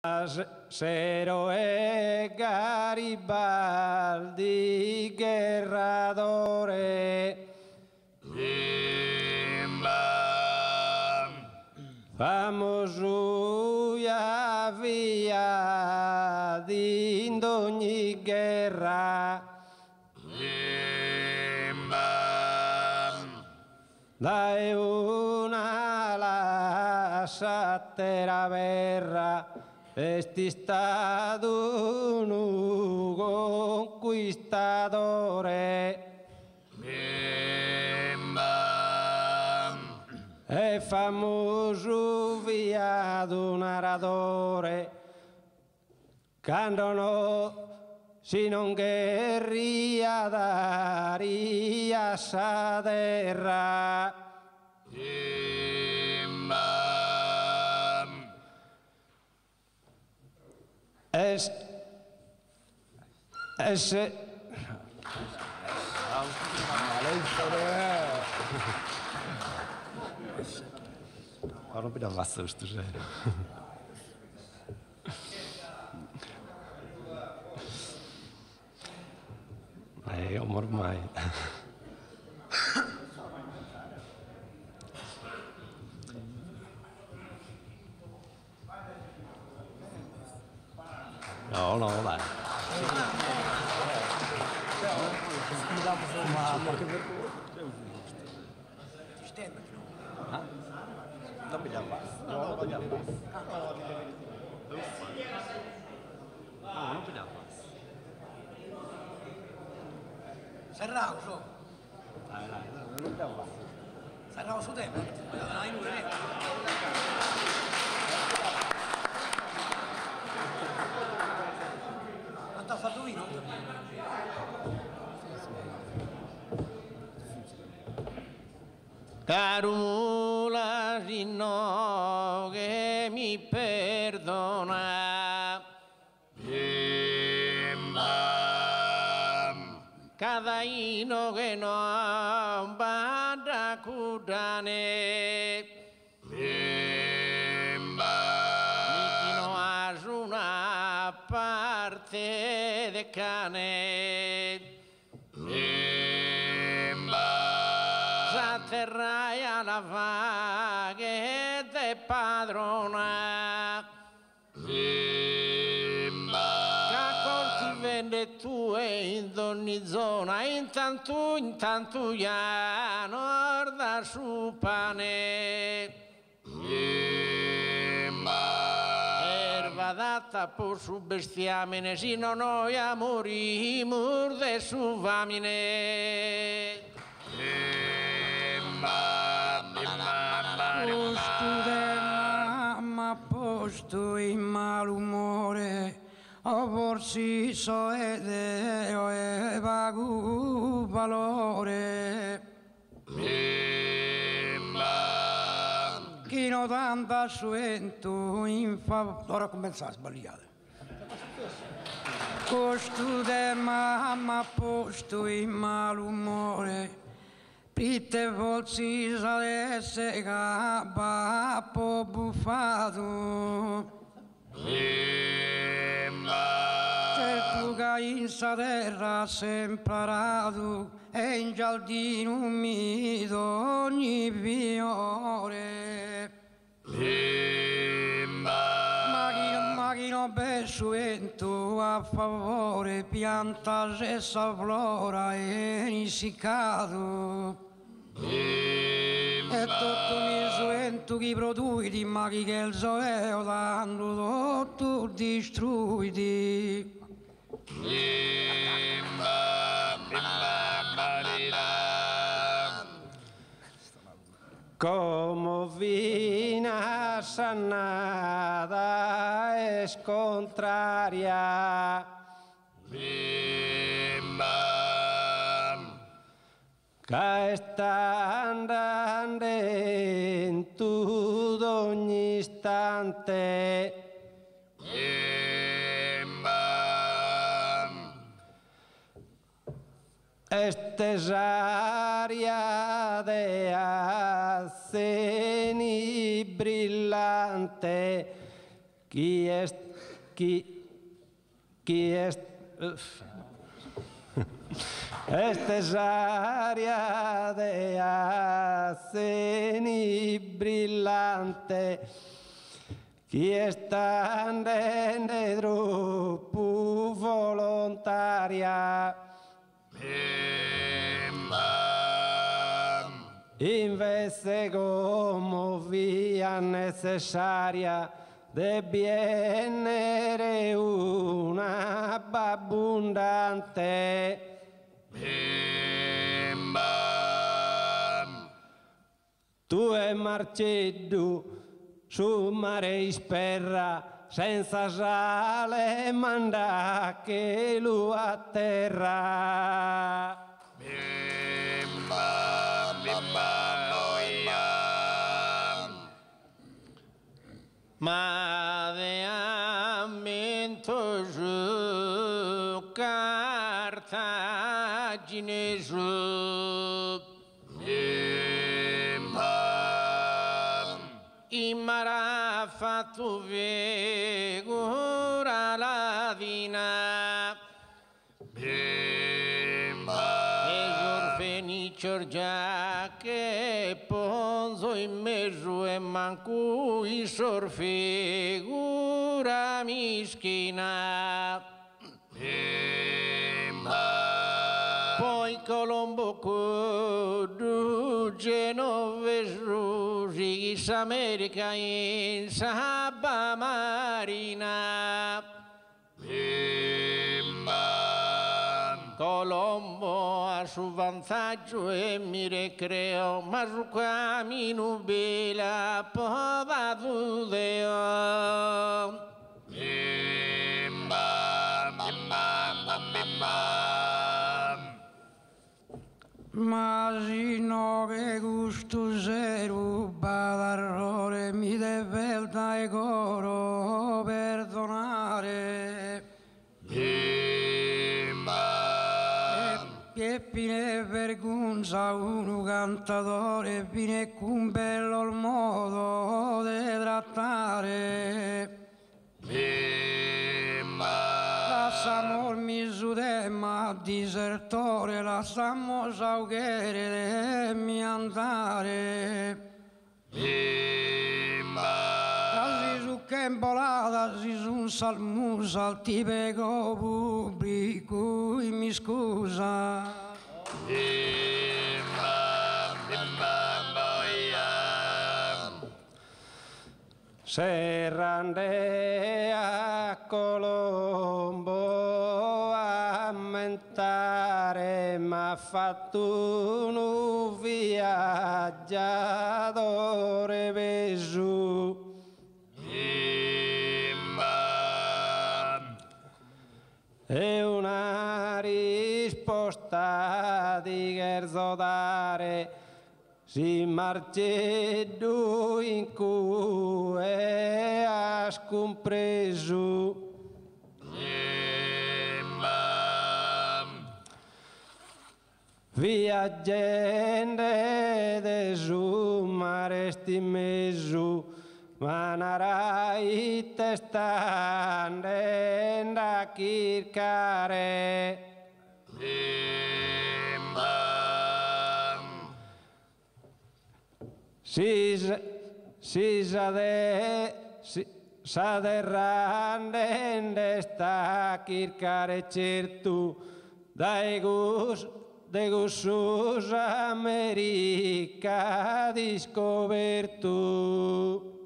Sero e Garibaldi Guerradore famoso via di ogni guerra dai una la terra verra esti stato un conquistadore è famoso via d'un aratore candono si non guerria daria sa terra Warum wieder Wasser ist das? Nein, ormai. No, dai. Non mi dà basta. No, non mi dà basta. No, non mi dà basta. Serrao, so. Dai, non mi dà basta. Serrao su te, dai, non è. Quanto ha fatto vino? Caro l'asino che mi perdona cada ino che non va a curare Nichino a una parte de cane Terrai alla vaga de padrona Raccolti vende tue in ogni zona intanto ya norda su pane Erva data por su bestiamine si non noi amorimur de su vamine Mamma posto in malumore o porsi so edeo e vagu valore chi non tanta suento in favore ora compensa sbagliate costo de mamma posto in malumore Pitte volsi salesse capo buffato Certo che in sa terra sempre arato e in giardino umido ogni fiore Machino besso vento a favore pianta sessa flora e nisiccato e tutto mi suento chi produiti ma chi che il soveo dando tutto distruiti Como vina sanada es contraria Che sta andando in tutto ogni istante Estesaria de aceni brillante Chi est Este es área de aceni brillante chi está en grupo volontaria invece como vía necesaria deviene una abundante. Tu è marceddu su mare isperra senza sale manda che lu a terra. Ma de amento su cartaginesu imara fatto figura la vina esor fenicio già che ponzo in mezzo e manco isor figura mischina poi Colombo con Genovese Rigis America in Sabba Marina Colombo a suo vantaggio e mi recreo ma su cammino bella povero Deo ma si no che gusto zero badarrore mi deve dai coro perdonare e pine vergogna uno cantatore pine con bello il modo di trattare lasciamo il misudema disertore lasciamo saughere mi andare casi su che imbolata si sun salmusa al tipico pubblico mi scusa Serrande a Colombo a mentare m'ha fatto un viaggiatore Gesù e una risposta di cherzo dare si marceddu in cui ha scompreso viaggiende de su mare stimesu manarai testande da kirkare si s'aderrande sta kirkare certu dai de gussus America discovertu